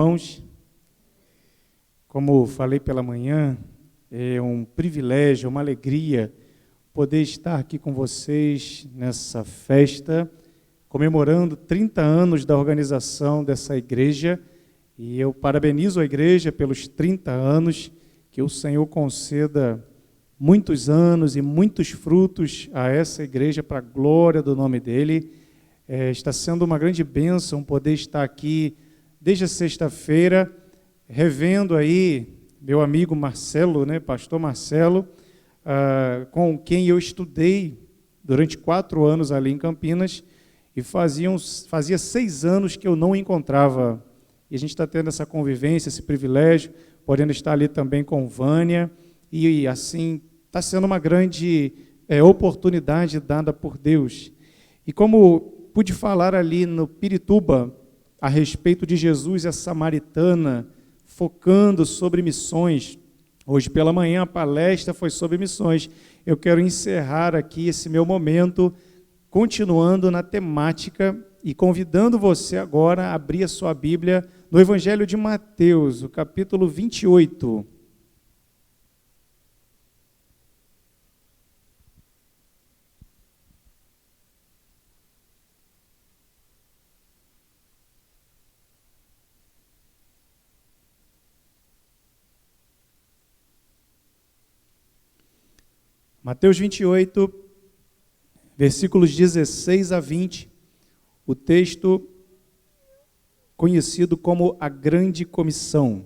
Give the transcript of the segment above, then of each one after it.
Irmãos, como falei pela manhã, é um privilégio, uma alegria poder estar aqui com vocês nessa festa, comemorando 30 anos da organização dessa igreja, e eu parabenizo a igreja pelos 30 anos, que o Senhor conceda muitos anos e muitos frutos a essa igreja para a glória do nome dEle. Está sendo uma grande bênção poder estar aqui desde a sexta-feira, revendo aí meu amigo Marcelo, pastor Marcelo, com quem eu estudei durante 4 anos ali em Campinas, e fazia 6 anos que eu não o encontrava. E a gente está tendo essa convivência, esse privilégio, podendo estar ali também com Vânia, e assim está sendo uma grande oportunidade dada por Deus. E como pude falar ali no Pirituba, a respeito de Jesus e a samaritana, focando sobre missões. Hoje pela manhã a palestra foi sobre missões. Eu quero encerrar aqui esse meu momento, continuando na temática e convidando você agora a abrir a sua Bíblia no Evangelho de Mateus, o capítulo 28. Mateus 28, versículos 16 a 20, o texto conhecido como a Grande Comissão.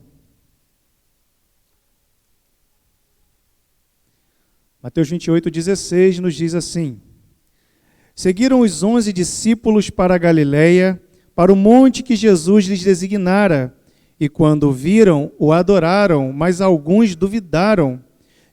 Mateus 28, 16 nos diz assim: Seguiram os 11 discípulos para a Galileia, para o monte que Jesus lhes designara, e quando o viram, o adoraram, mas alguns duvidaram.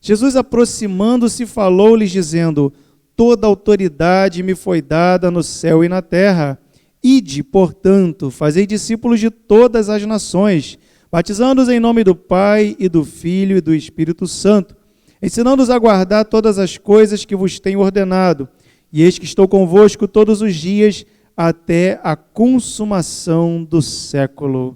Jesus, aproximando-se, falou-lhes, dizendo: Toda autoridade me foi dada no céu e na terra. Ide, portanto, fazei discípulos de todas as nações, batizando-os em nome do Pai, e do Filho, e do Espírito Santo, ensinando-os a guardar todas as coisas que vos tenho ordenado. E eis que estou convosco todos os dias, até a consumação do século.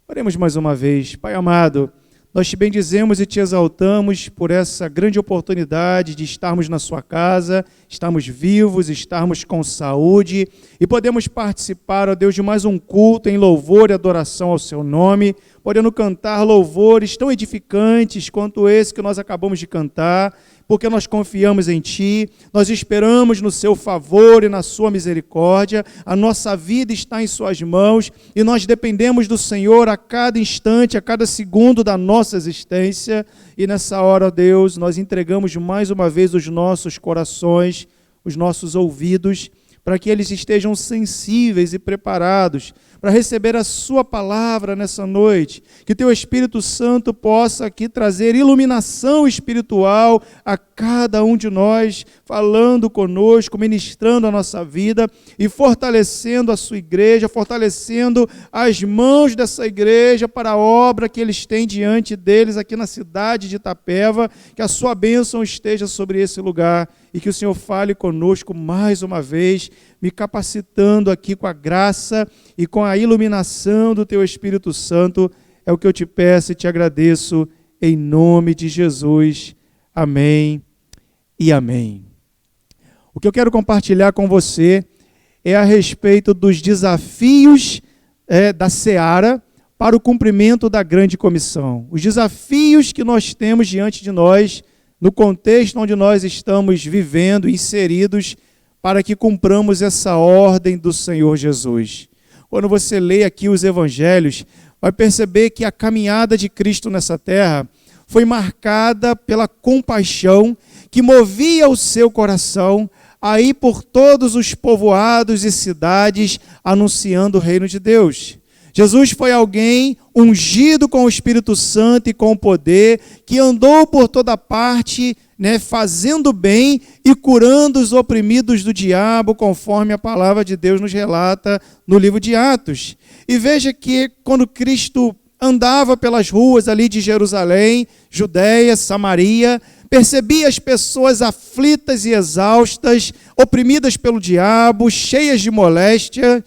Oremos mais uma vez. Pai amado, nós te bendizemos e te exaltamos por essa grande oportunidade de estarmos na sua casa, estarmos vivos, estarmos com saúde e podemos participar, ó Deus, de mais um culto em louvor e adoração ao seu nome, podendo cantar louvores tão edificantes quanto esse que nós acabamos de cantar, porque nós confiamos em Ti, nós esperamos no Seu favor e na Sua misericórdia, a nossa vida está em Suas mãos e nós dependemos do Senhor a cada instante, a cada segundo da nossa existência, e nessa hora, ó Deus, nós entregamos mais uma vez os nossos corações, os nossos ouvidos, para que eles estejam sensíveis e preparados para receber a sua palavra nessa noite, que teu Espírito Santo possa aqui trazer iluminação espiritual a cada um de nós, falando conosco, ministrando a nossa vida e fortalecendo a sua igreja, fortalecendo as mãos dessa igreja para a obra que eles têm diante deles aqui na cidade de Itapeva, que a sua bênção esteja sobre esse lugar e que o Senhor fale conosco mais uma vez, me capacitando aqui com a graça e com a iluminação do Teu Espírito Santo. É o que eu te peço e te agradeço, em nome de Jesus. Amém e amém. O que eu quero compartilhar com você é a respeito dos desafios da Seara para o cumprimento da grande comissão. Os desafios que nós temos diante de nós, no contexto onde nós estamos vivendo, inseridos, para que cumpramos essa ordem do Senhor Jesus. Quando você lê aqui os evangelhos, vai perceber que a caminhada de Cristo nessa terra foi marcada pela compaixão que movia o seu coração a ir por todos os povoados e cidades anunciando o reino de Deus. Jesus foi alguém ungido com o Espírito Santo e com o poder, que andou por toda parte, fazendo bem e curando os oprimidos do diabo, conforme a palavra de Deus nos relata no livro de Atos. E veja que quando Cristo andava pelas ruas ali de Jerusalém, Judeia, Samaria, percebia as pessoas aflitas e exaustas, oprimidas pelo diabo, cheias de moléstia,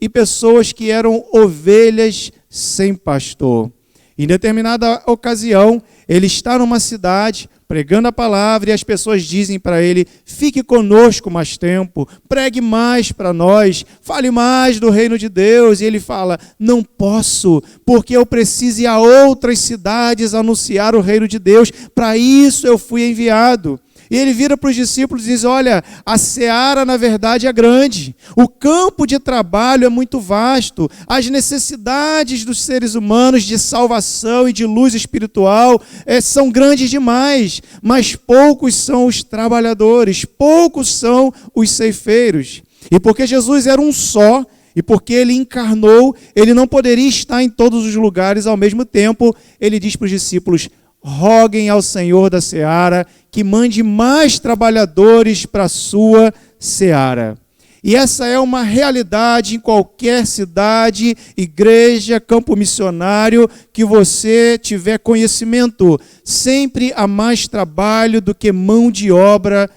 e pessoas que eram ovelhas sem pastor. Em determinada ocasião, ele está numa cidade pregando a palavra e as pessoas dizem para ele: fique conosco mais tempo, pregue mais para nós, fale mais do reino de Deus. E ele fala: não posso, porque eu preciso ir a outras cidades anunciar o reino de Deus, para isso eu fui enviado. E ele vira para os discípulos e diz: olha, a seara na verdade é grande, o campo de trabalho é muito vasto, as necessidades dos seres humanos de salvação e de luz espiritual são grandes demais, mas poucos são os trabalhadores, poucos são os ceifeiros. E porque Jesus era um só, e porque ele encarnou, ele não poderia estar em todos os lugares ao mesmo tempo. Ele diz para os discípulos: roguem ao Senhor da seara que mande mais trabalhadores para a sua seara. E essa é uma realidade em qualquer cidade, igreja, campo missionário que você tiver conhecimento. Sempre há mais trabalho do que mão de obra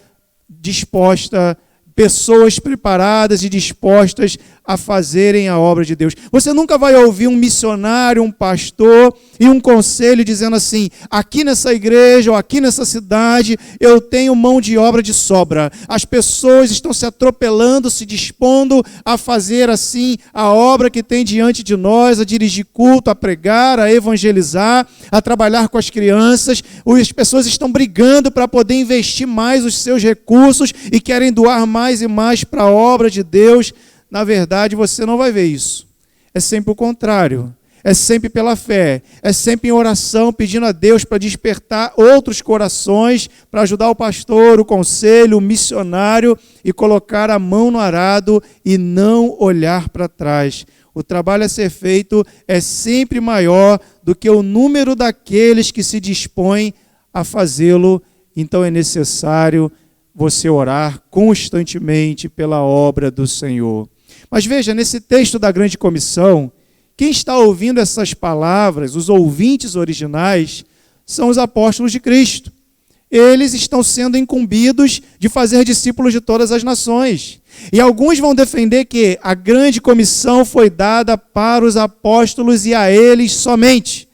disposta, pessoas preparadas e dispostas a fazerem a obra de Deus. Você nunca vai ouvir um missionário, um pastor e um conselho dizendo assim: aqui nessa igreja ou aqui nessa cidade eu tenho mão de obra de sobra. As pessoas estão se atropelando, se dispondo a fazer assim a obra que tem diante de nós, a dirigir culto, a pregar, a evangelizar, a trabalhar com as crianças. As pessoas estão brigando para poder investir mais os seus recursos e querem doar mais e mais para a obra de Deus. Na verdade, você não vai ver isso. É sempre o contrário. É sempre pela fé. É sempre em oração, pedindo a Deus para despertar outros corações, para ajudar o pastor, o conselho, o missionário e colocar a mão no arado e não olhar para trás. O trabalho a ser feito é sempre maior do que o número daqueles que se dispõem a fazê-lo. Então é necessário você orar constantemente pela obra do Senhor. Mas veja, nesse texto da Grande Comissão, quem está ouvindo essas palavras, os ouvintes originais, são os apóstolos de Cristo. Eles estão sendo incumbidos de fazer discípulos de todas as nações. E alguns vão defender que a Grande Comissão foi dada para os apóstolos e a eles somente.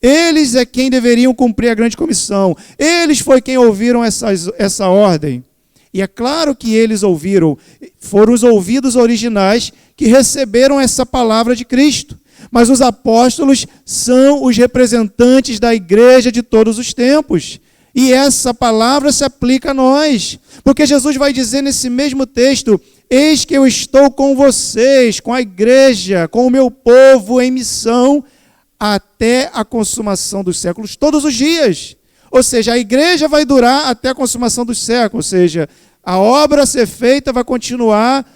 Eles é quem deveriam cumprir a Grande Comissão. Eles foi quem ouviram essa ordem. E é claro que eles ouviram, foram os ouvidos originais que receberam essa palavra de Cristo. Mas os apóstolos são os representantes da igreja de todos os tempos. E essa palavra se aplica a nós. Porque Jesus vai dizer nesse mesmo texto: eis que eu estou com vocês, com a igreja, com o meu povo em missão, até a consumação dos séculos, todos os dias. Ou seja, a igreja vai durar até a consumação dos séculos. Ou seja, a obra a ser feita vai continuar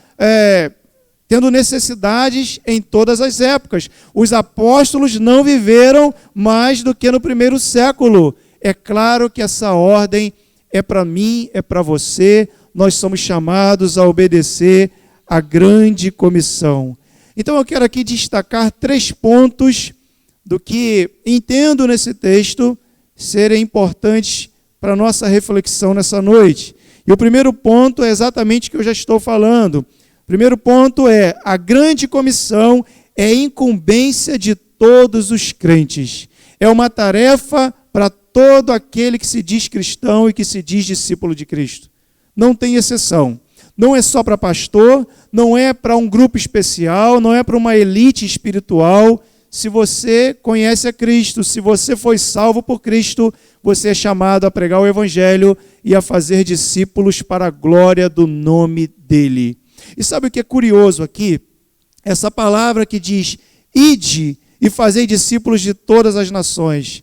tendo necessidades em todas as épocas. Os apóstolos não viveram mais do que no primeiro século. É claro que essa ordem é para mim, é para você. Nós somos chamados a obedecer à Grande Comissão. Então eu quero aqui destacar 3 pontos do que entendo nesse texto serem importantes para a nossa reflexão nessa noite. E o primeiro ponto é exatamente o que eu já estou falando. O primeiro ponto é: a Grande Comissão é incumbência de todos os crentes. É uma tarefa para todo aquele que se diz cristão e que se diz discípulo de Cristo. Não tem exceção. Não é só para pastor, não é para um grupo especial, não é para uma elite espiritual. Se você conhece a Cristo, se você foi salvo por Cristo, você é chamado a pregar o Evangelho e a fazer discípulos para a glória do nome dele. E sabe o que é curioso aqui? Essa palavra que diz: ide e fazei discípulos de todas as nações.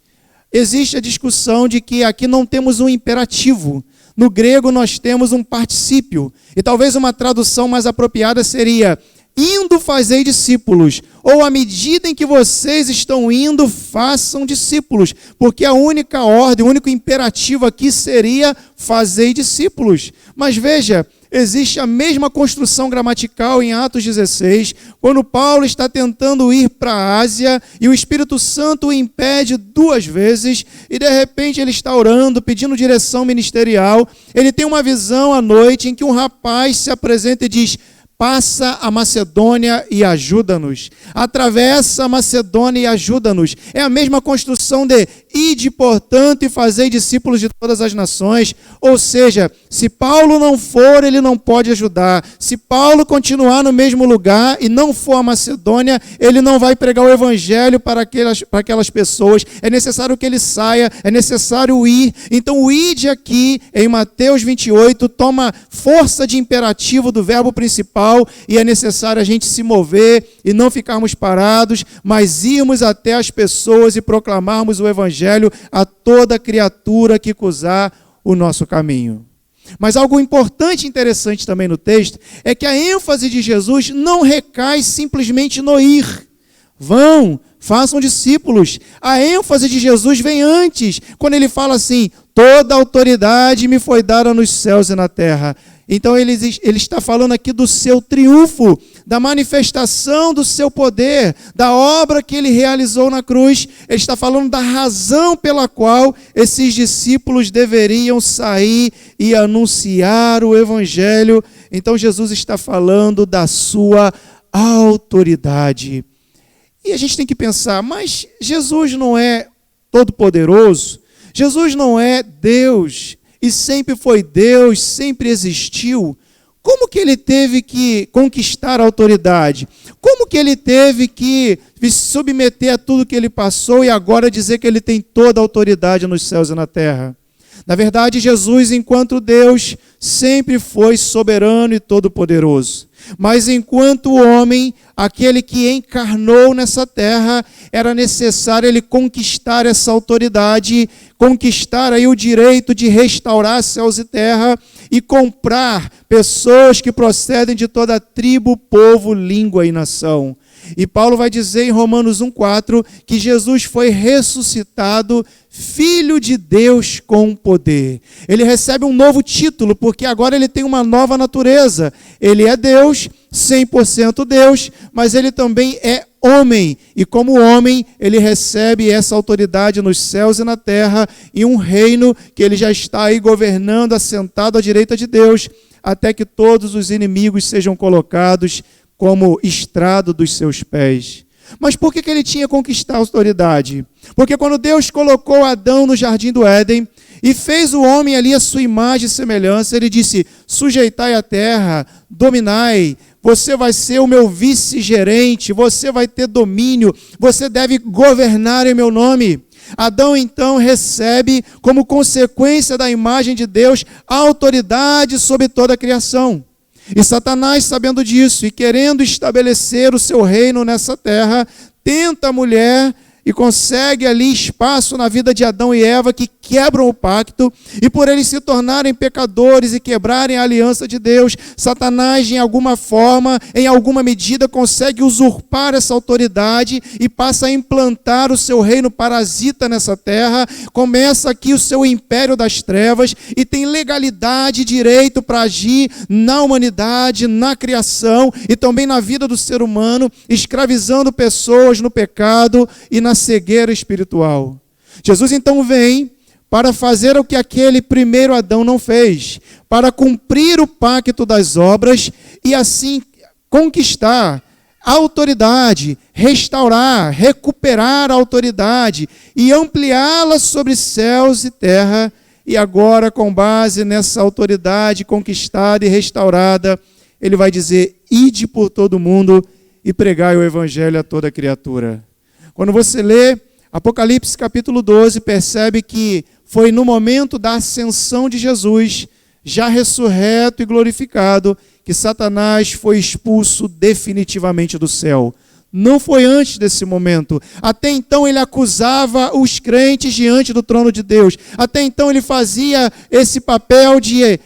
Existe a discussão de que aqui não temos um imperativo. No grego nós temos um particípio. E talvez uma tradução mais apropriada seria: indo fazei discípulos, ou à medida em que vocês estão indo, façam discípulos, porque a única ordem, o único imperativo aqui seria: fazei discípulos. Mas veja, existe a mesma construção gramatical em Atos 16, quando Paulo está tentando ir para a Ásia, e o Espírito Santo o impede 2 vezes, e de repente ele está orando, pedindo direção ministerial. Ele tem uma visão à noite em que um rapaz se apresenta e diz: passa a Macedônia e ajuda-nos. Atravessa a Macedônia e ajuda-nos. É a mesma construção de ide, portanto, e fazei discípulos de todas as nações. Ou seja, se Paulo não for, ele não pode ajudar. Se Paulo continuar no mesmo lugar e não for a Macedônia, ele não vai pregar o evangelho para aquelas pessoas. É necessário que ele saia, é necessário ir. Então o ide aqui, em Mateus 28, toma força de imperativo do verbo principal, e é necessário a gente se mover e não ficarmos parados, mas irmos até as pessoas e proclamarmos o evangelho a toda criatura que cruzar o nosso caminho. Mas algo importante e interessante também no texto é que a ênfase de Jesus não recai simplesmente no ir. Vão, façam discípulos. A ênfase de Jesus vem antes, quando ele fala assim: toda autoridade me foi dada nos céus e na terra. Então ele está falando aqui do seu triunfo, da manifestação do seu poder, da obra que ele realizou na cruz. Ele está falando da razão pela qual esses discípulos deveriam sair e anunciar o evangelho. Então Jesus está falando da sua autoridade. E a gente tem que pensar, mas Jesus não é todo-poderoso? Jesus não é Deus? E sempre foi Deus, sempre existiu. Como que ele teve que conquistar a autoridade? Como que ele teve que se submeter a tudo que ele passou e agora dizer que ele tem toda a autoridade nos céus e na terra? Na verdade, Jesus, enquanto Deus, sempre foi soberano e todo-poderoso. Mas enquanto homem, aquele que encarnou nessa terra, era necessário ele conquistar essa autoridade, conquistar aí o direito de restaurar céus e terra e comprar pessoas que procedem de toda tribo, povo, língua e nação. E Paulo vai dizer em Romanos 1,4 que Jesus foi ressuscitado Filho de Deus com poder. Ele recebe um novo título, porque agora ele tem uma nova natureza. Ele é Deus, 100% Deus, mas ele também é homem. E como homem, ele recebe essa autoridade nos céus e na terra, e um reino que ele já está aí governando, assentado à direita de Deus, até que todos os inimigos sejam colocados como estrado dos seus pés. Mas por que ele tinha que conquistar a autoridade? Porque quando Deus colocou Adão no jardim do Éden e fez o homem ali a sua imagem e semelhança, ele disse: sujeitai a terra, dominai, você vai ser o meu vice-gerente, você vai ter domínio, você deve governar em meu nome. Adão então recebe, como consequência da imagem de Deus, a autoridade sobre toda a criação. E Satanás, sabendo disso e querendo estabelecer o seu reino nessa terra, tenta a mulher e consegue ali espaço na vida de Adão e Eva, que quebram o pacto, e por eles se tornarem pecadores e quebrarem a aliança de Deus, Satanás, de alguma forma, em alguma medida, consegue usurpar essa autoridade e passa a implantar o seu reino parasita nessa terra. Começa aqui o seu império das trevas e tem legalidade e direito para agir na humanidade, na criação e também na vida do ser humano, escravizando pessoas no pecado e na cegueira espiritual. Jesus então vem para fazer o que aquele primeiro Adão não fez, para cumprir o pacto das obras e assim conquistar a autoridade, restaurar, recuperar a autoridade e ampliá-la sobre céus e terra. E agora, com base nessa autoridade conquistada e restaurada, ele vai dizer: ide por todo mundo e pregai o evangelho a toda criatura. Quando você lê Apocalipse capítulo 12, percebe que foi no momento da ascensão de Jesus, já ressurreto e glorificado, que Satanás foi expulso definitivamente do céu. Não foi antes desse momento. Até então ele acusava os crentes diante do trono de Deus. Até então ele fazia esse papel de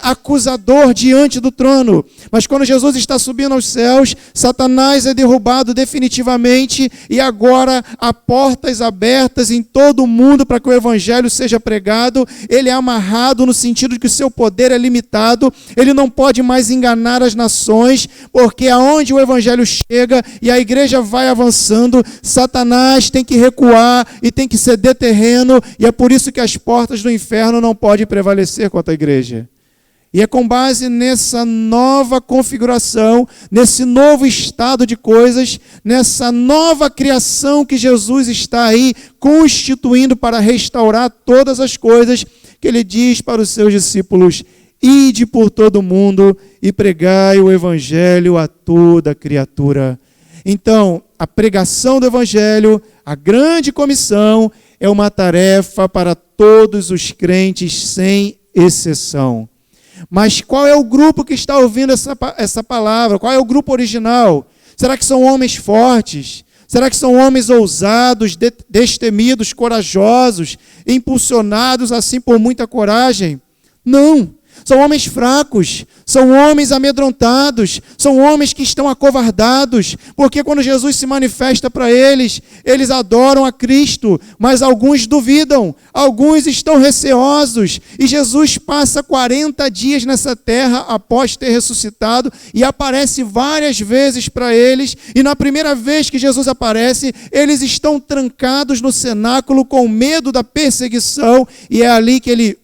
acusador diante do trono. Mas quando Jesus está subindo aos céus, Satanás é derrubado definitivamente e agora há portas abertas em todo o mundo para que o evangelho seja pregado. Ele é amarrado no sentido de que o seu poder é limitado. Ele não pode mais enganar as nações, porque aonde o evangelho chega e a igreja vai avançando, Satanás tem que recuar e tem que ceder terreno, e é por isso que as portas do inferno não podem prevalecer contra a igreja. E é com base nessa nova configuração, nesse novo estado de coisas, nessa nova criação que Jesus está aí constituindo para restaurar todas as coisas, que ele diz para os seus discípulos: ide por todo o mundo e pregai o evangelho a toda criatura. Então, a pregação do evangelho, a grande comissão, é uma tarefa para todos os crentes, sem exceção. Mas qual é o grupo que está ouvindo essa palavra? Qual é o grupo original? Será que são homens fortes? Será que são homens ousados, destemidos, corajosos, impulsionados assim por muita coragem? Não. São homens fracos, são homens amedrontados, são homens que estão acovardados, porque quando Jesus se manifesta para eles, eles adoram a Cristo, mas alguns duvidam, alguns estão receosos, e Jesus passa 40 dias nessa terra após ter ressuscitado, e aparece várias vezes para eles, e na primeira vez que Jesus aparece, eles estão trancados no cenáculo com medo da perseguição, e é ali que ele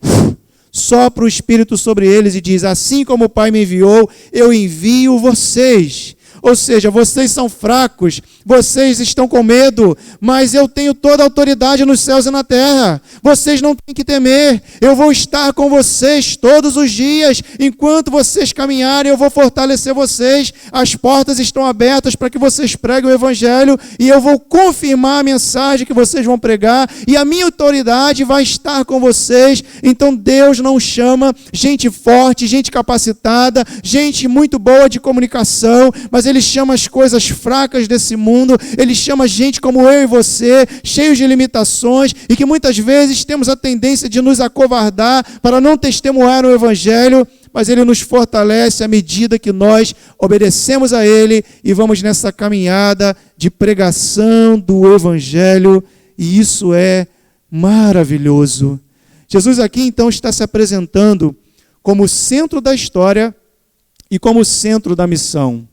sopra o Espírito sobre eles e diz: assim como o Pai me enviou, eu envio vocês. Ou seja, vocês são fracos, vocês estão com medo, mas eu tenho toda a autoridade nos céus e na terra. Vocês não têm que temer, eu vou estar com vocês todos os dias. Enquanto vocês caminharem, eu vou fortalecer vocês. As portas estão abertas para que vocês preguem o Evangelho, e eu vou confirmar a mensagem que vocês vão pregar, e a minha autoridade vai estar com vocês. Então Deus não chama gente forte, gente capacitada, gente muito boa de comunicação, mas Ele chama as coisas fracas desse mundo, Ele chama gente como eu e você, cheios de limitações, e que muitas vezes temos a tendência de nos acovardar para não testemunhar o Evangelho, mas Ele nos fortalece à medida que nós obedecemos a Ele e vamos nessa caminhada de pregação do Evangelho, e isso é maravilhoso. Jesus aqui então está se apresentando como centro da história e como centro da missão.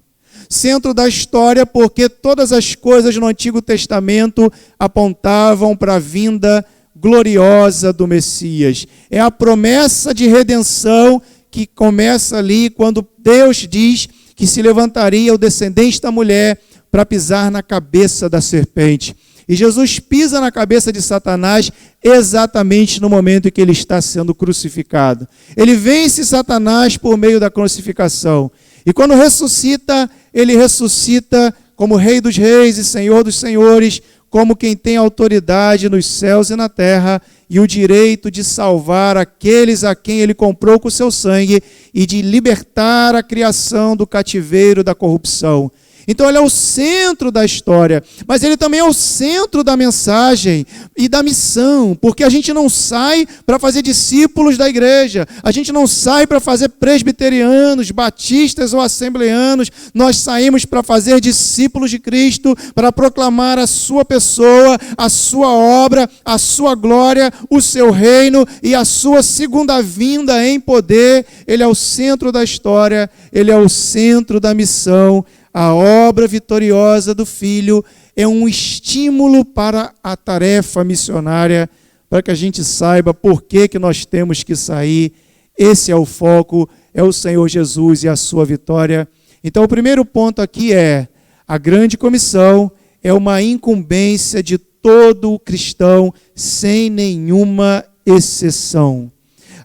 Centro da história porque todas as coisas no Antigo Testamento apontavam para a vinda gloriosa do Messias. É a promessa de redenção que começa ali quando Deus diz que se levantaria o descendente da mulher para pisar na cabeça da serpente. E Jesus pisa na cabeça de Satanás exatamente no momento em que ele está sendo crucificado. Ele vence Satanás por meio da crucificação. E quando ressuscita, ele ressuscita como Rei dos Reis e Senhor dos Senhores, como quem tem autoridade nos céus e na terra e o direito de salvar aqueles a quem ele comprou com o seu sangue e de libertar a criação do cativeiro da corrupção. Então ele é o centro da história, mas ele também é o centro da mensagem e da missão, porque a gente não sai para fazer discípulos da igreja, a gente não sai para fazer presbiterianos, batistas ou assembleanos, nós saímos para fazer discípulos de Cristo, para proclamar a sua pessoa, a sua obra, a sua glória, o seu reino e a sua segunda vinda em poder. Ele é o centro da história, ele é o centro da missão. A obra vitoriosa do Filho é um estímulo para a tarefa missionária, para que a gente saiba por que nós temos que sair. Esse é o foco, é o Senhor Jesus e a sua vitória. Então, o primeiro ponto aqui é: a grande comissão é uma incumbência de todo cristão, sem nenhuma exceção.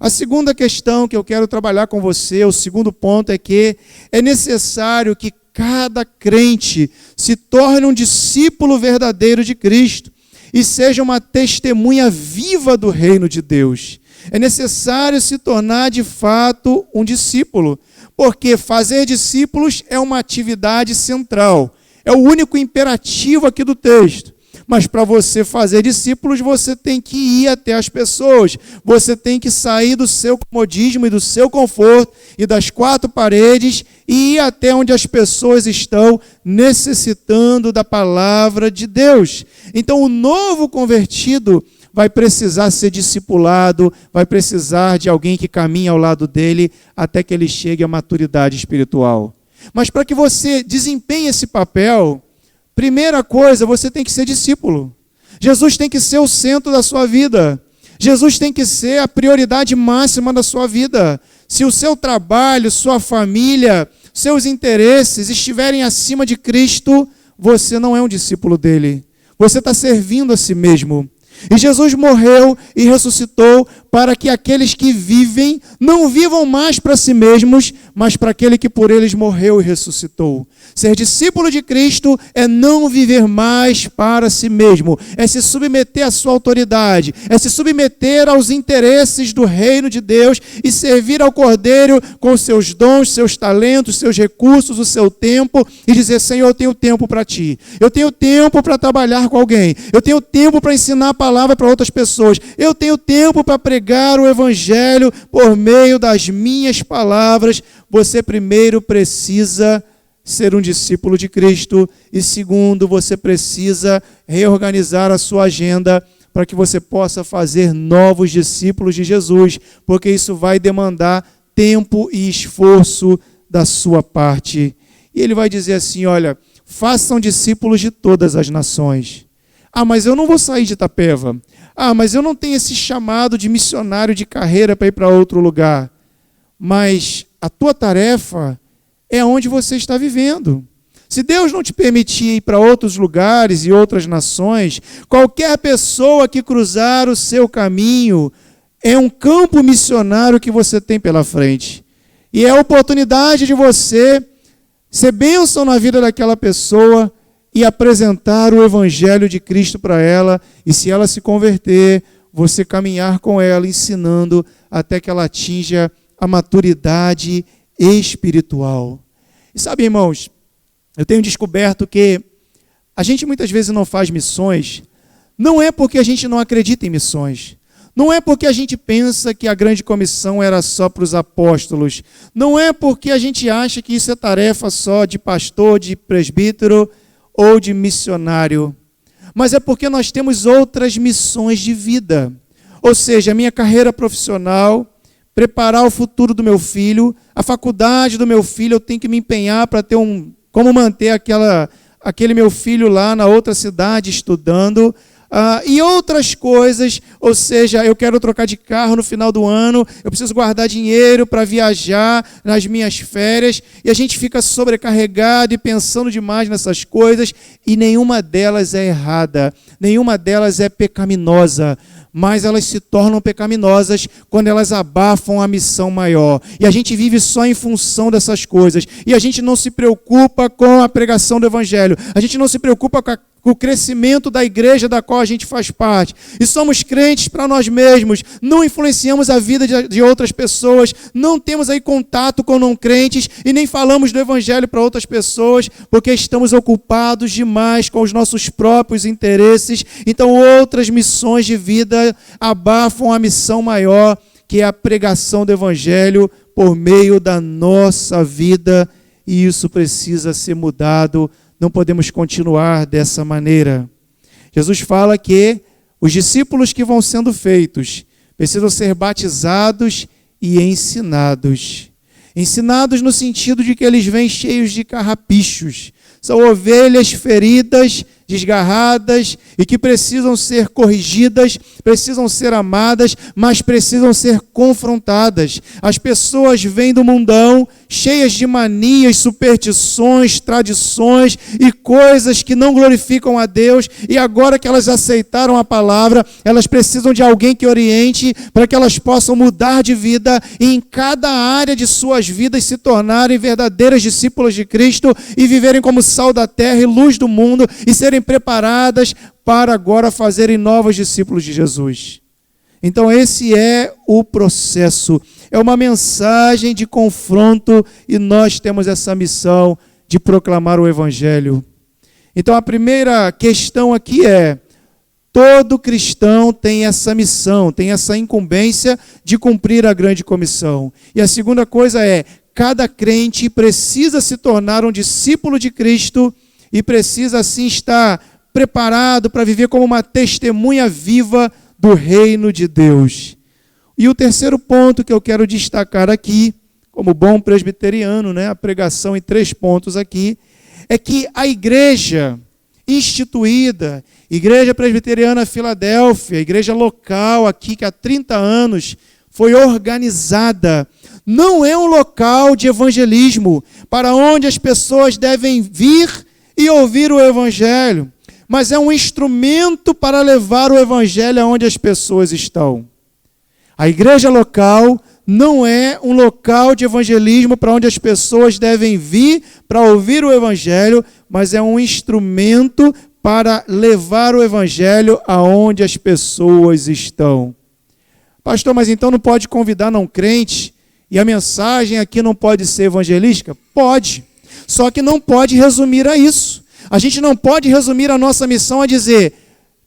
A segunda questão que eu quero trabalhar com você, o segundo ponto, é que é necessário que cada crente se torne um discípulo verdadeiro de Cristo e seja uma testemunha viva do reino de Deus. É necessário se tornar de fato um discípulo, porque fazer discípulos é uma atividade central, é o único imperativo aqui do texto. Mas para você fazer discípulos, você tem que ir até as pessoas, você tem que sair do seu comodismo e do seu conforto e das quatro paredes e ir até onde as pessoas estão necessitando da palavra de Deus. Então o novo convertido vai precisar ser discipulado, vai precisar de alguém que caminhe ao lado dele até que ele chegue à maturidade espiritual. Mas para que você desempenhe esse papel, primeira coisa, você tem que ser discípulo. Jesus tem que ser o centro da sua vida. Jesus tem que ser a prioridade máxima da sua vida. Se o seu trabalho, sua família, seus interesses estiverem acima de Cristo, você não é um discípulo dele. Você está servindo a si mesmo. E Jesus morreu e ressuscitou para que aqueles que vivem não vivam mais para si mesmos, mas para aquele que por eles morreu e ressuscitou. Ser discípulo de Cristo é não viver mais para si mesmo, é se submeter à sua autoridade, é se submeter aos interesses do reino de Deus e servir ao Cordeiro com seus dons, seus talentos, seus recursos, o seu tempo e dizer: Senhor, eu tenho tempo para ti, eu tenho tempo para trabalhar com alguém, eu tenho tempo para ensinar a palavra para outras pessoas, eu tenho tempo para pregar o evangelho por meio das minhas palavras. Você primeiro precisa ser um discípulo de Cristo e segundo, você precisa reorganizar a sua agenda para que você possa fazer novos discípulos de Jesus, porque isso vai demandar tempo e esforço da sua parte. E ele vai dizer assim: olha, façam discípulos de todas as nações. Ah, mas eu não vou sair de Itapeva. Ah, mas eu não tenho esse chamado de missionário de carreira para ir para outro lugar. Mas a tua tarefa é onde você está vivendo. Se Deus não te permitir ir para outros lugares e outras nações, qualquer pessoa que cruzar o seu caminho é um campo missionário que você tem pela frente. E é a oportunidade de você ser bênção na vida daquela pessoa e apresentar o evangelho de Cristo para ela. E se ela se converter, você caminhar com ela, ensinando até que ela atinja a maturidade espiritual. E sabe, irmãos, eu tenho descoberto que a gente muitas vezes não faz missões, não é porque a gente não acredita em missões, não é porque a gente pensa que a grande comissão era só para os apóstolos, não é porque a gente acha que isso é tarefa só de pastor, de presbítero ou de missionário, mas é porque nós temos outras missões de vida. Ou seja, a minha carreira profissional, preparar o futuro do meu filho, a faculdade do meu filho, eu tenho que me empenhar para ter como manter aquele meu filho lá na outra cidade estudando, e outras coisas. Ou seja, eu quero trocar de carro no final do ano, eu preciso guardar dinheiro para viajar nas minhas férias, e a gente fica sobrecarregado e pensando demais nessas coisas, e nenhuma delas é errada, nenhuma delas é pecaminosa, mas elas se tornam pecaminosas quando elas abafam a missão maior. E a gente vive só em função dessas coisas. E a gente não se preocupa com a pregação do evangelho. A gente não se preocupa com o crescimento da igreja da qual a gente faz parte. E somos crentes para nós mesmos. Não influenciamos a vida de outras pessoas. Não temos aí contato com não crentes e nem falamos do evangelho para outras pessoas, porque estamos ocupados demais com os nossos próprios interesses. Então outras missões de vida abafam a missão maior, que é a pregação do evangelho por meio da nossa vida, e isso precisa ser mudado. Não podemos continuar dessa maneira. Jesus fala que os discípulos que vão sendo feitos precisam ser batizados e ensinados. Ensinados no sentido de que eles vêm cheios de carrapichos. São ovelhas feridas, desgarradas e que precisam ser corrigidas, precisam ser amadas, mas precisam ser confrontadas. As pessoas vêm do mundão cheias de manias, superstições, tradições e coisas que não glorificam a Deus, e agora que elas aceitaram a palavra, elas precisam de alguém que oriente para que elas possam mudar de vida e em cada área de suas vidas se tornarem verdadeiras discípulas de Cristo e viverem como sal da terra e luz do mundo e serem preparadas para agora fazerem novos discípulos de Jesus. Então esse é o processo, é uma mensagem de confronto e nós temos essa missão de proclamar o evangelho. Então a primeira questão aqui é: todo cristão tem essa missão, tem essa incumbência de cumprir a grande comissão. E a segunda coisa é: cada crente precisa se tornar um discípulo de Cristo e precisa assim estar preparado para viver como uma testemunha viva do reino de Deus. E o terceiro ponto que eu quero destacar aqui, como bom presbiteriano, a pregação em 3 pontos aqui, é que a igreja instituída. Igreja Presbiteriana Filadélfia, igreja local aqui que há 30 anos foi organizada. Não é um local de evangelismo para onde as pessoas devem vir e ouvir o evangelho, mas é um instrumento para levar o evangelho aonde as pessoas estão. A igreja local não é um local de evangelismo para onde as pessoas devem vir para ouvir o evangelho, mas é um instrumento para levar o evangelho aonde as pessoas estão. Pastor, mas então não pode convidar não crente e a mensagem aqui não pode ser evangelística? Pode, só que não pode resumir a isso. A gente não pode resumir a nossa missão a dizer,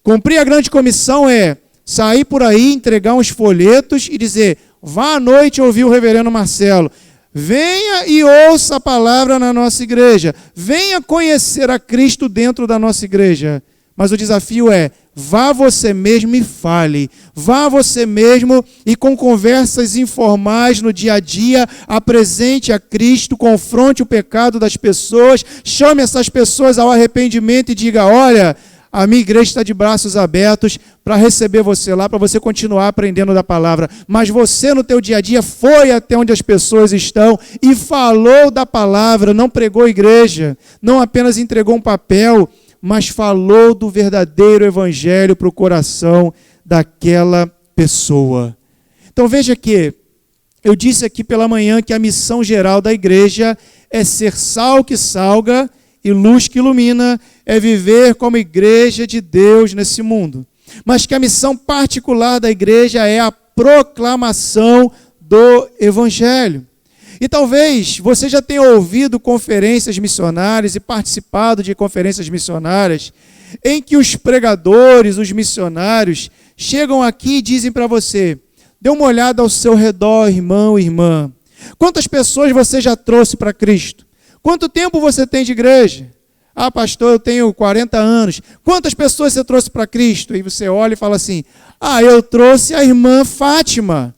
cumprir a grande comissão é sair por aí, entregar uns folhetos e dizer, vá à noite ouvir o reverendo Marcelo, venha e ouça a palavra na nossa igreja, venha conhecer a Cristo dentro da nossa igreja. Mas o desafio é, vá você mesmo e fale, vá você mesmo e com conversas informais no dia a dia, apresente a Cristo, confronte o pecado das pessoas, chame essas pessoas ao arrependimento e diga, olha, a minha igreja está de braços abertos para receber você lá, para você continuar aprendendo da palavra. Mas você no teu dia a dia foi até onde as pessoas estão e falou da palavra, não pregou igreja, não apenas entregou um papel, mas falou do verdadeiro evangelho para o coração daquela pessoa. Então veja que eu disse aqui pela manhã que a missão geral da igreja é ser sal que salga e luz que ilumina, é viver como igreja de Deus nesse mundo. Mas que a missão particular da igreja é a proclamação do evangelho. E talvez você já tenha ouvido conferências missionárias e participado de conferências missionárias em que os pregadores, os missionários, chegam aqui e dizem para você, dê uma olhada ao seu redor, irmão e irmã. Quantas pessoas você já trouxe para Cristo? Quanto tempo você tem de igreja? Ah, pastor, eu tenho 40 anos. Quantas pessoas você trouxe para Cristo? E você olha e fala assim, ah, eu trouxe a irmã Fátima.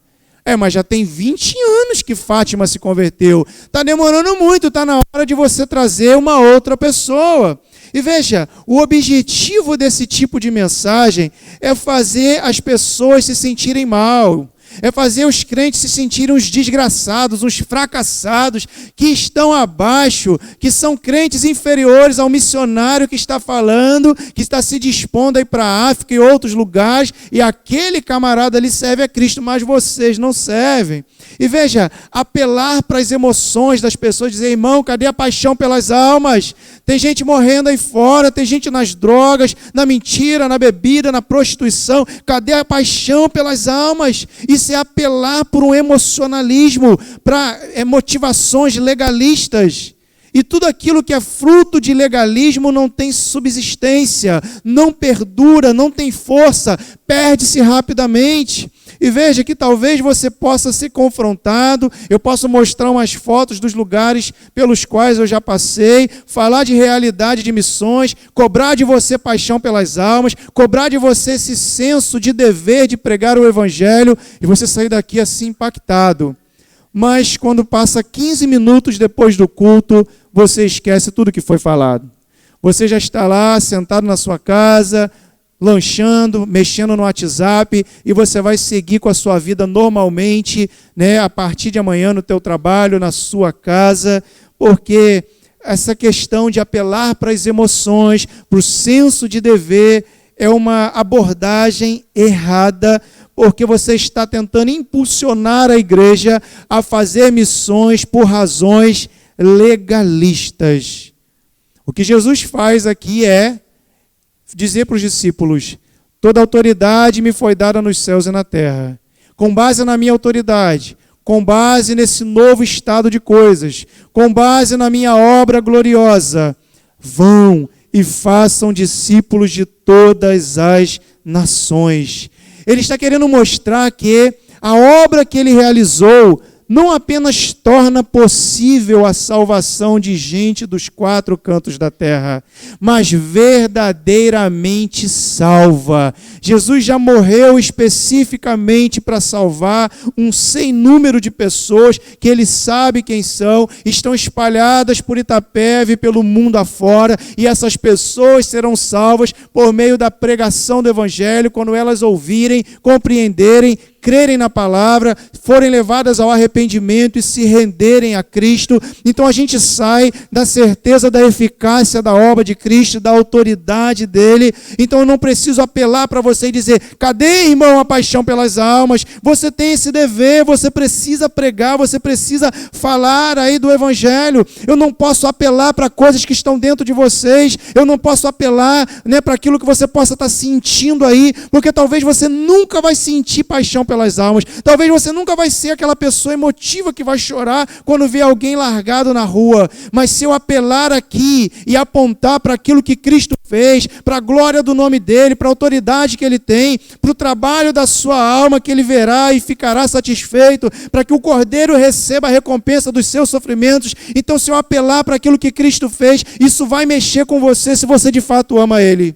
Mas já tem 20 anos que Fátima se converteu. Está demorando muito, está na hora de você trazer uma outra pessoa. E veja, o objetivo desse tipo de mensagem é fazer as pessoas se sentirem mal. É fazer os crentes se sentirem uns desgraçados, uns fracassados, que estão abaixo, que são crentes inferiores ao missionário que está falando, que está se dispondo a ir para a África e outros lugares, e aquele camarada ali serve a Cristo, mas vocês não servem. E veja, apelar para as emoções das pessoas, dizer, irmão, cadê a paixão pelas almas? Tem gente morrendo aí fora, tem gente nas drogas, na mentira, na bebida, na prostituição, cadê a paixão pelas almas? Isso é apelar por um emocionalismo, para motivações legalistas. E tudo aquilo que é fruto de legalismo não tem subsistência, não perdura, não tem força, perde-se rapidamente. E veja que talvez você possa ser confrontado, eu posso mostrar umas fotos dos lugares pelos quais eu já passei, falar de realidade de missões, cobrar de você paixão pelas almas, cobrar de você esse senso de dever de pregar o evangelho, e você sair daqui assim impactado. Mas quando passa 15 minutos depois do culto, você esquece tudo que foi falado. Você já está lá, sentado na sua casa, lanchando, mexendo no WhatsApp, e você vai seguir com a sua vida normalmente, né, a partir de amanhã no teu trabalho, na sua casa, porque essa questão de apelar para as emoções, para o senso de dever, é uma abordagem errada, porque você está tentando impulsionar a igreja a fazer missões por razões legalistas. O que Jesus faz aqui é dizer para os discípulos, toda autoridade me foi dada nos céus e na terra. Com base na minha autoridade, com base nesse novo estado de coisas, com base na minha obra gloriosa, vão e façam discípulos de todas as nações. Ele está querendo mostrar que a obra que ele realizou não apenas torna possível a salvação de gente dos 4 cantos da terra, mas verdadeiramente salva. Jesus já morreu especificamente para salvar um sem número de pessoas que ele sabe quem são, estão espalhadas por Itapeva e pelo mundo afora, e essas pessoas serão salvas por meio da pregação do Evangelho, quando elas ouvirem, compreenderem, crerem na palavra, forem levadas ao arrependimento e se renderem a Cristo. Então a gente sai da certeza da eficácia da obra de Cristo, da autoridade dele. Então eu não preciso apelar para você e dizer: cadê, irmão, a paixão pelas almas? Você tem esse dever, você precisa pregar, você precisa falar aí do Evangelho. Eu não posso apelar para coisas que estão dentro de vocês, eu não posso apelar, para aquilo que você possa estar sentindo aí, porque talvez você nunca vai sentir paixão pelas almas. Talvez você nunca vai ser aquela pessoa emotiva que vai chorar quando vê alguém largado na rua. Mas se eu apelar aqui e apontar para aquilo que Cristo fez, para a glória do nome dele, para a autoridade que ele tem, para o trabalho da sua alma que ele verá e ficará satisfeito, para que o Cordeiro receba a recompensa dos seus sofrimentos. Então, se eu apelar para aquilo que Cristo fez, isso vai mexer com você, se você de fato ama ele.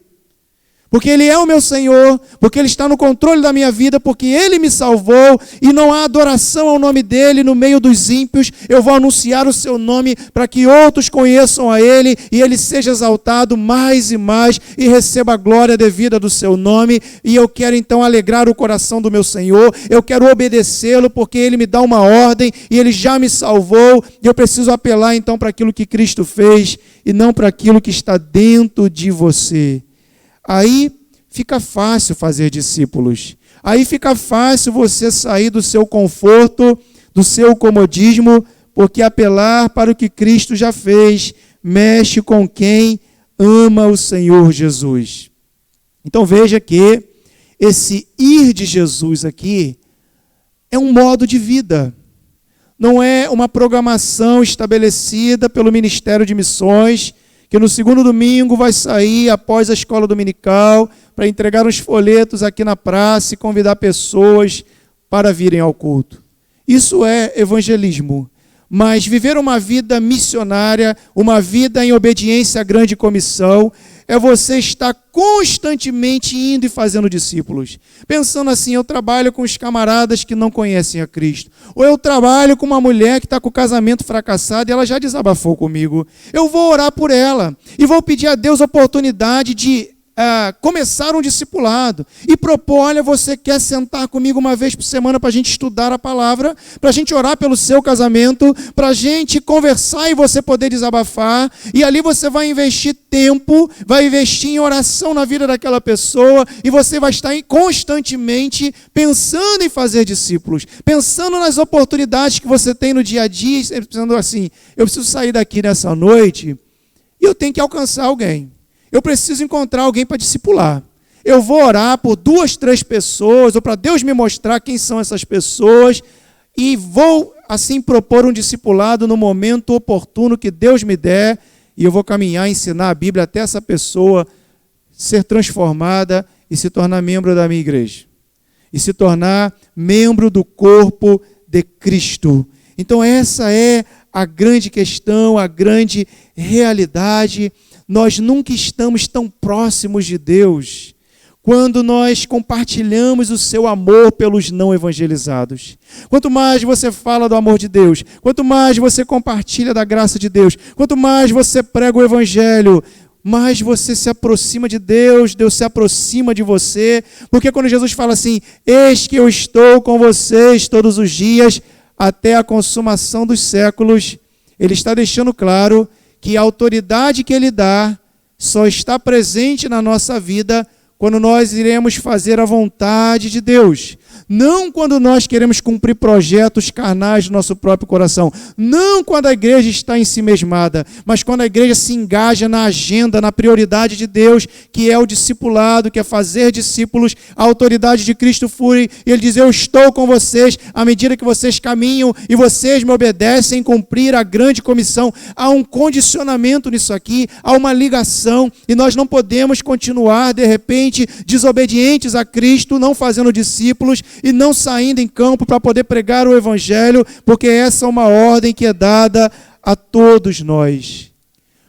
Porque ele é o meu Senhor, porque ele está no controle da minha vida, porque ele me salvou, e não há adoração ao nome dele no meio dos ímpios. Eu vou anunciar o seu nome para que outros conheçam a ele, e ele seja exaltado mais e mais, e receba a glória devida do seu nome. E eu quero então alegrar o coração do meu Senhor, eu quero obedecê-lo, porque ele me dá uma ordem, e ele já me salvou, e eu preciso apelar então para aquilo que Cristo fez, e não para aquilo que está dentro de você. Aí fica fácil fazer discípulos. Aí fica fácil você sair do seu conforto, do seu comodismo, porque apelar para o que Cristo já fez mexe com quem ama o Senhor Jesus. Então veja que esse ir de Jesus aqui é um modo de vida. Não é uma programação estabelecida pelo Ministério de Missões, que no segundo domingo vai sair após a escola dominical para entregar uns folhetos aqui na praça e convidar pessoas para virem ao culto. Isso é evangelismo. Mas viver uma vida missionária, uma vida em obediência à grande comissão, é você estar constantemente indo e fazendo discípulos. Pensando assim: eu trabalho com os camaradas que não conhecem a Cristo. Ou eu trabalho com uma mulher que está com o casamento fracassado e ela já desabafou comigo. Eu vou orar por ela e vou pedir a Deus a oportunidade de começar um discipulado e propor: olha, você quer sentar comigo uma vez por semana para a gente estudar a palavra, para a gente orar pelo seu casamento, para a gente conversar e você poder desabafar, e ali você vai investir tempo, vai investir em oração na vida daquela pessoa, e você vai estar constantemente pensando em fazer discípulos, pensando nas oportunidades que você tem no dia a dia, pensando assim: eu preciso sair daqui nessa noite e eu tenho que alcançar alguém. Eu preciso encontrar alguém para discipular. Eu vou orar por 2, 3 pessoas, ou para Deus me mostrar quem são essas pessoas, e vou assim propor um discipulado no momento oportuno que Deus me der, e eu vou caminhar, ensinar a Bíblia até essa pessoa ser transformada e se tornar membro da minha igreja. E se tornar membro do corpo de Cristo. Então essa é a grande questão, a grande realidade. Nós nunca estamos tão próximos de Deus quando nós compartilhamos o seu amor pelos não evangelizados. Quanto mais você fala do amor de Deus, quanto mais você compartilha da graça de Deus, quanto mais você prega o evangelho, mais você se aproxima de Deus, Deus se aproxima de você. Porque quando Jesus fala assim: eis que eu estou com vocês todos os dias até a consumação dos séculos, ele está deixando claro que a autoridade que ele dá só está presente na nossa vida quando nós iremos fazer a vontade de Deus. Não quando nós queremos cumprir projetos carnais do nosso próprio coração. Não quando a igreja está ensimesmada, mas quando a igreja se engaja na agenda, na prioridade de Deus, que é o discipulado, que é fazer discípulos. A autoridade de Cristo flui, e ele diz: eu estou com vocês à medida que vocês caminham e vocês me obedecem em cumprir a grande comissão. Há um condicionamento nisso aqui, há uma ligação, e nós não podemos continuar de repente desobedientes a Cristo, não fazendo discípulos, e não saindo em campo para poder pregar o evangelho, porque essa é uma ordem que é dada a todos nós.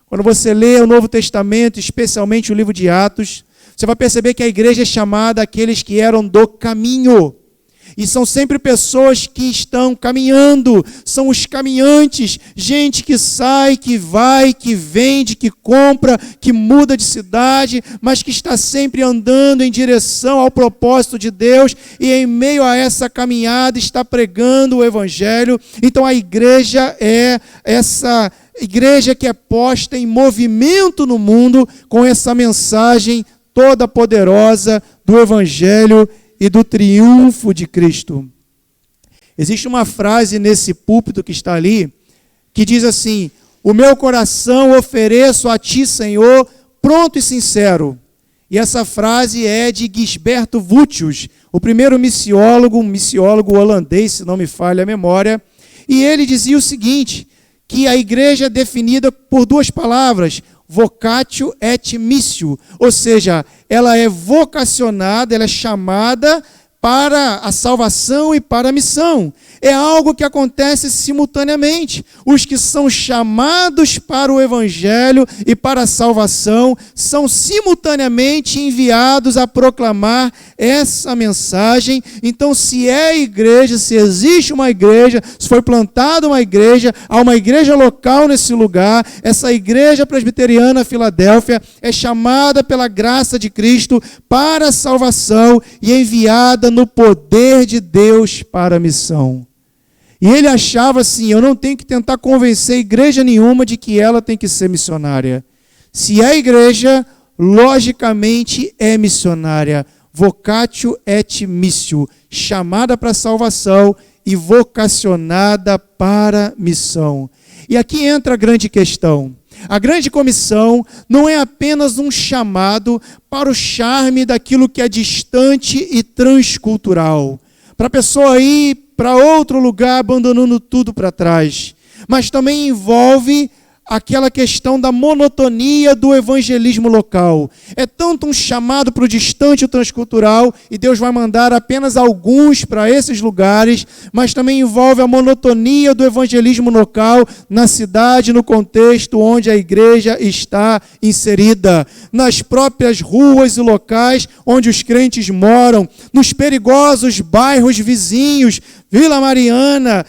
Quando você lê o Novo Testamento, especialmente o livro de Atos, você vai perceber que a igreja é chamada aqueles que eram do caminho. E são sempre pessoas que estão caminhando, são os caminhantes, gente que sai, que vai, que vende, que compra, que muda de cidade, mas que está sempre andando em direção ao propósito de Deus e em meio a essa caminhada está pregando o evangelho. Então a igreja é essa igreja que é posta em movimento no mundo com essa mensagem toda poderosa do evangelho e do triunfo de Cristo. Existe uma frase nesse púlpito que está ali, que diz assim: o meu coração ofereço a ti, Senhor, pronto e sincero. E essa frase é de Gisberto Voetius, o primeiro missiólogo, um missiólogo holandês, se não me falha a memória, e ele dizia o seguinte, que a igreja é definida por duas palavras, vocatio et missio, ou seja, ela é vocacionada, ela é chamada para a salvação e para a missão. É algo que acontece simultaneamente. Os que são chamados para o evangelho e para a salvação são simultaneamente enviados a proclamar essa mensagem. Então, se é igreja, se existe uma igreja, se foi plantada uma igreja, há uma igreja local nesse lugar, essa igreja presbiteriana Filadélfia é chamada pela graça de Cristo para a salvação e enviada no poder de Deus para a missão. E ele achava assim, eu não tenho que tentar convencer igreja nenhuma de que ela tem que ser missionária. Se é igreja, logicamente é missionária. Vocatio et missio, chamada para a salvação e vocacionada para a missão. E aqui entra a grande questão. A grande comissão não é apenas um chamado para o charme daquilo que é distante e transcultural, para a pessoa ir para outro lugar abandonando tudo para trás, mas também envolve aquela questão da monotonia do evangelismo local. É tanto um chamado para o distante e o transcultural, e Deus vai mandar apenas alguns para esses lugares, mas também envolve a monotonia do evangelismo local na cidade, no contexto onde a igreja está inserida, nas próprias ruas e locais onde os crentes moram, nos perigosos bairros vizinhos, Vila Mariana,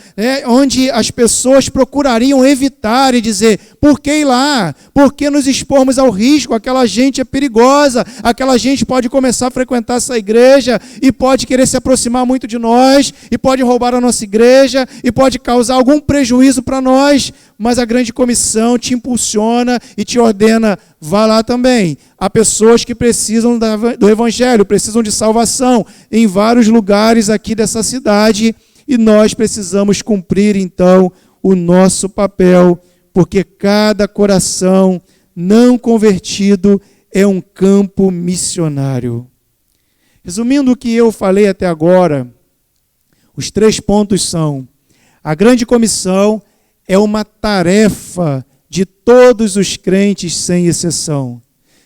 onde as pessoas procurariam evitar e dizer, por que ir lá? Por que nos expormos ao risco? Aquela gente é perigosa, aquela gente pode começar a frequentar essa igreja e pode querer se aproximar muito de nós, e pode roubar a nossa igreja, e pode causar algum prejuízo para nós, mas a grande comissão te impulsiona e te ordena, vá lá também. Há pessoas que precisam do evangelho, precisam de salvação em vários lugares aqui dessa cidade, e nós precisamos cumprir, então, o nosso papel, porque cada coração não convertido é um campo missionário. Resumindo o que eu falei até agora, os 3 pontos são: a grande comissão é uma tarefa de todos os crentes, sem exceção.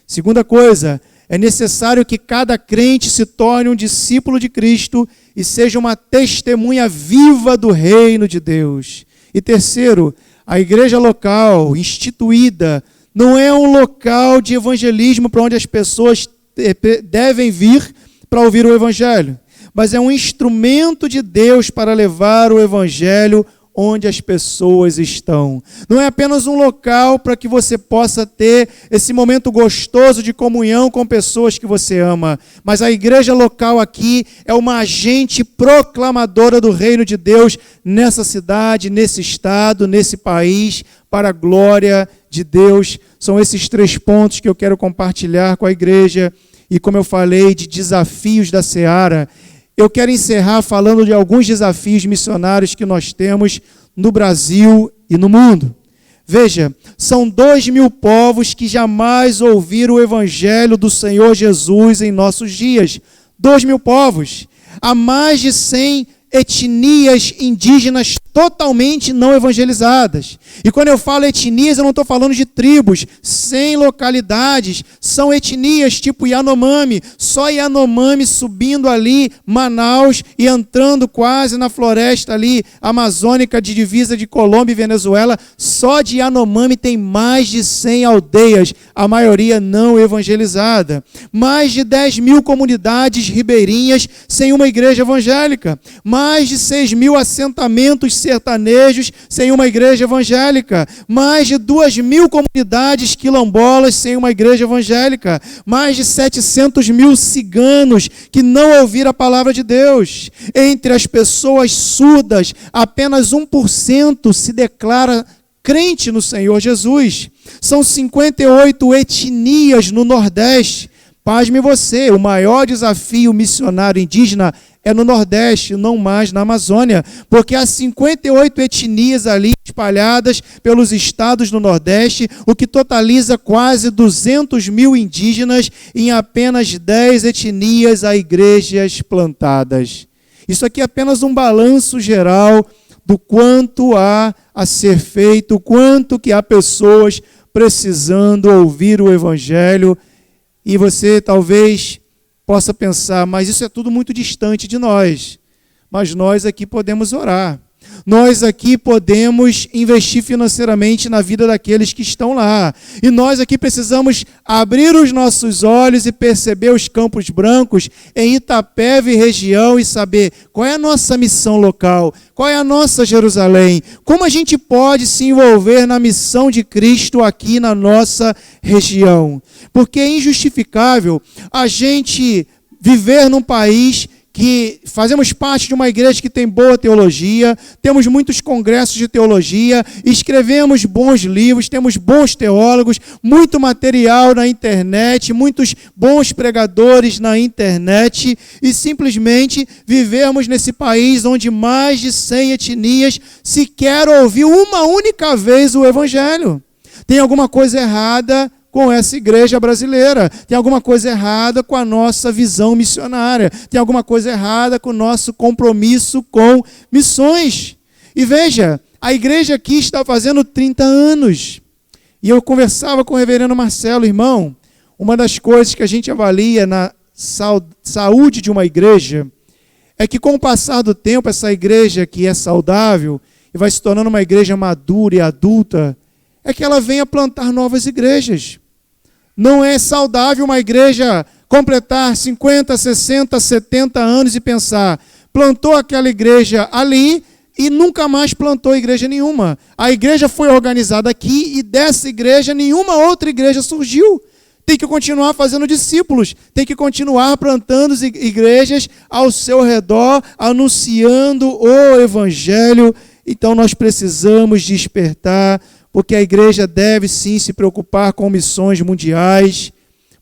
Segunda coisa, é necessário que cada crente se torne um discípulo de Cristo e seja uma testemunha viva do reino de Deus. E terceiro, a igreja local, instituída, não é um local de evangelismo para onde as pessoas devem vir para ouvir o evangelho, mas é um instrumento de Deus para levar o evangelho onde as pessoas estão. Não é apenas um local para que você possa ter esse momento gostoso de comunhão com pessoas que você ama, mas a igreja local aqui é uma agente proclamadora do reino de Deus nessa cidade, nesse estado, nesse país, para a glória de Deus. São esses 3 pontos que eu quero compartilhar com a igreja, e como eu falei de desafios da Seara, eu quero encerrar falando de alguns desafios missionários que nós temos no Brasil e no mundo. Veja, são 2.000 povos que jamais ouviram o evangelho do Senhor Jesus em nossos dias. 2.000 povos. Há mais de 100 etnias indígenas totalmente não evangelizadas. E quando eu falo etnias, eu não estou falando de tribos, 100 localidades, são etnias tipo Yanomami, só Yanomami subindo ali, Manaus, e entrando quase na floresta ali, amazônica de divisa de Colômbia e Venezuela, só de Yanomami tem mais de 100 aldeias, a maioria não evangelizada. Mais de 10 mil comunidades ribeirinhas sem uma igreja evangélica. Mais de 6 mil assentamentos sertanejos sem uma igreja evangélica. Mais de 2 mil comunidades quilombolas sem uma igreja evangélica. Mais de 700 mil ciganos que não ouviram a palavra de Deus. Entre as pessoas surdas, apenas 1% se declara crente no Senhor Jesus. São 58 etnias no Nordeste. Pasme você, o maior desafio missionário indígena é no Nordeste, não mais na Amazônia, porque há 58 etnias ali espalhadas pelos estados no Nordeste, o que totaliza quase 200 mil indígenas em apenas 10 etnias a igrejas plantadas. Isso aqui é apenas um balanço geral do quanto há a ser feito, o quanto que há pessoas precisando ouvir o Evangelho. E você talvez possa pensar, mas isso é tudo muito distante de nós. Mas nós aqui podemos orar. Nós aqui podemos investir financeiramente na vida daqueles que estão lá. E nós aqui precisamos abrir os nossos olhos e perceber os Campos Brancos em Itapeva e região e saber qual é a nossa missão local, qual é a nossa Jerusalém, como a gente pode se envolver na missão de Cristo aqui na nossa região. Porque é injustificável a gente viver num país que fazemos parte de uma igreja que tem boa teologia, temos muitos congressos de teologia, escrevemos bons livros, temos bons teólogos, muito material na internet, muitos bons pregadores na internet, e simplesmente vivemos nesse país onde mais de 100 etnias sequer ouviu uma única vez o Evangelho. Tem alguma coisa errada com essa igreja brasileira, tem alguma coisa errada com a nossa visão missionária, tem alguma coisa errada com o nosso compromisso com missões. E veja, a igreja aqui está fazendo 30 anos, e eu conversava com o reverendo Marcelo, irmão, uma das coisas que a gente avalia na saúde de uma igreja, é que com o passar do tempo, essa igreja que é saudável, e vai se tornando uma igreja madura e adulta, é que ela venha plantar novas igrejas. Não é saudável uma igreja completar 50, 60, 70 anos e pensar, plantou aquela igreja ali e nunca mais plantou igreja nenhuma. A igreja foi organizada aqui e dessa igreja nenhuma outra igreja surgiu. Tem que continuar fazendo discípulos, tem que continuar plantando igrejas ao seu redor, anunciando o Evangelho. Então nós precisamos despertar, porque a igreja deve sim se preocupar com missões mundiais,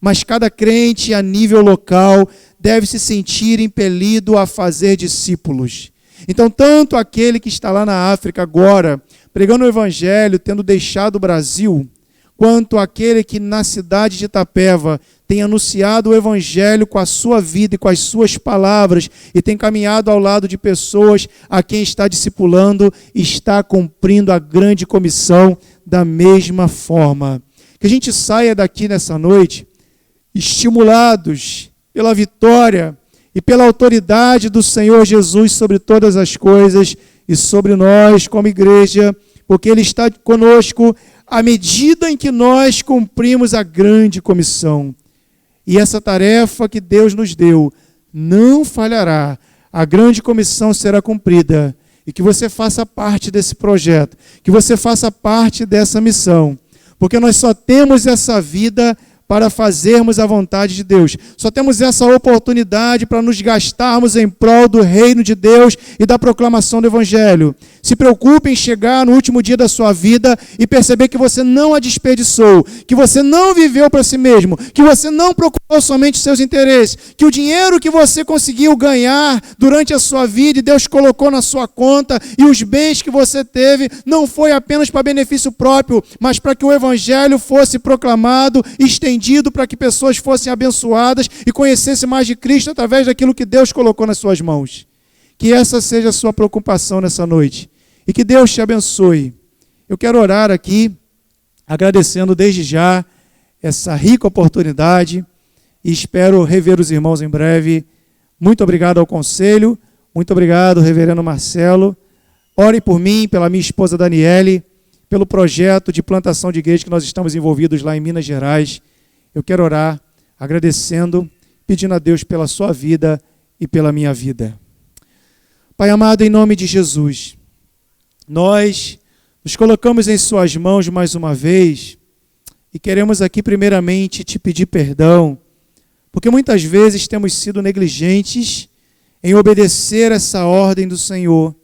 mas cada crente a nível local deve se sentir impelido a fazer discípulos. Então, tanto aquele que está lá na África agora, pregando o Evangelho, tendo deixado o Brasil, quanto aquele que na cidade de Itapeva tem anunciado o Evangelho com a sua vida e com as suas palavras e tem caminhado ao lado de pessoas a quem está discipulando e está cumprindo a grande comissão da mesma forma. Que a gente saia daqui nessa noite estimulados pela vitória e pela autoridade do Senhor Jesus sobre todas as coisas e sobre nós como igreja, porque Ele está conosco à medida em que nós cumprimos a grande comissão. E essa tarefa que Deus nos deu não falhará. A grande comissão será cumprida. E que você faça parte desse projeto, que você faça parte dessa missão. Porque nós só temos essa vida para fazermos a vontade de Deus. Só temos essa oportunidade para nos gastarmos em prol do reino de Deus e da proclamação do Evangelho. Se preocupe em chegar no último dia da sua vida e perceber que você não a desperdiçou, que você não viveu para si mesmo, que você não procurou somente os seus interesses, que o dinheiro que você conseguiu ganhar durante a sua vida e Deus colocou na sua conta e os bens que você teve não foi apenas para benefício próprio, mas para que o Evangelho fosse proclamado, estendido, para que pessoas fossem abençoadas e conhecessem mais de Cristo através daquilo que Deus colocou nas suas mãos. Que essa seja a sua preocupação nessa noite. E que Deus te abençoe. Eu quero orar aqui, agradecendo desde já essa rica oportunidade e espero rever os irmãos em breve. Muito obrigado ao conselho, muito obrigado, reverendo Marcelo. Ore por mim, pela minha esposa Daniele, pelo projeto de plantação de igreja que nós estamos envolvidos lá em Minas Gerais. Eu quero orar agradecendo, pedindo a Deus pela sua vida e pela minha vida. Pai amado, em nome de Jesus, nós nos colocamos em suas mãos mais uma vez e queremos aqui primeiramente te pedir perdão, porque muitas vezes temos sido negligentes em obedecer essa ordem do Senhor,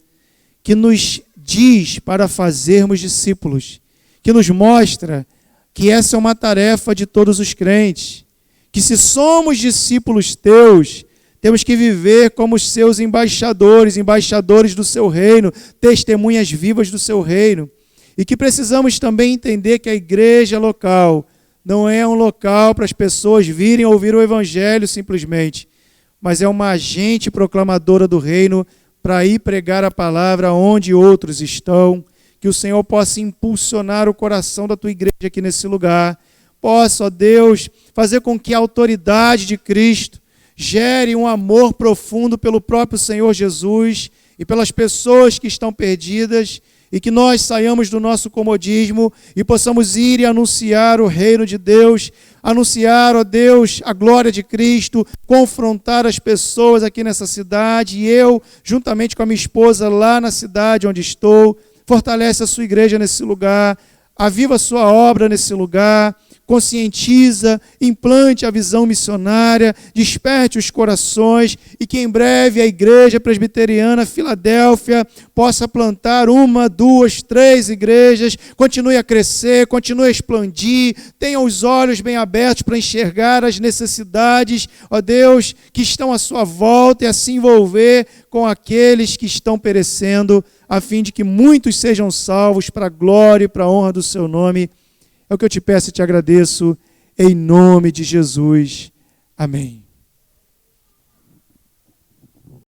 que nos diz para fazermos discípulos, que nos mostra que essa é uma tarefa de todos os crentes, que se somos discípulos teus, temos que viver como os seus embaixadores, embaixadores do seu reino, testemunhas vivas do seu reino. E que precisamos também entender que a igreja local não é um local para as pessoas virem ouvir o evangelho simplesmente, mas é uma agente proclamadora do reino para ir pregar a palavra onde outros estão. Que o Senhor possa impulsionar o coração da tua igreja aqui nesse lugar. Possa, ó Deus, fazer com que a autoridade de Cristo gere um amor profundo pelo próprio Senhor Jesus e pelas pessoas que estão perdidas, e que nós saiamos do nosso comodismo e possamos ir e anunciar o reino de Deus, anunciar, ó Deus, a glória de Cristo, confrontar as pessoas aqui nessa cidade, e eu, juntamente com a minha esposa lá na cidade onde estou, fortalece a sua igreja nesse lugar, aviva a sua obra nesse lugar, conscientiza, implante a visão missionária, desperte os corações, e que em breve a Igreja Presbiteriana Filadélfia possa plantar 1, 2, 3 igrejas, continue a crescer, continue a expandir, tenha os olhos bem abertos para enxergar as necessidades, ó Deus, que estão à sua volta, e assim envolver com aqueles que estão perecendo, a fim de que muitos sejam salvos para a glória e para a honra do seu nome. É o que eu te peço e te agradeço, em nome de Jesus. Amém.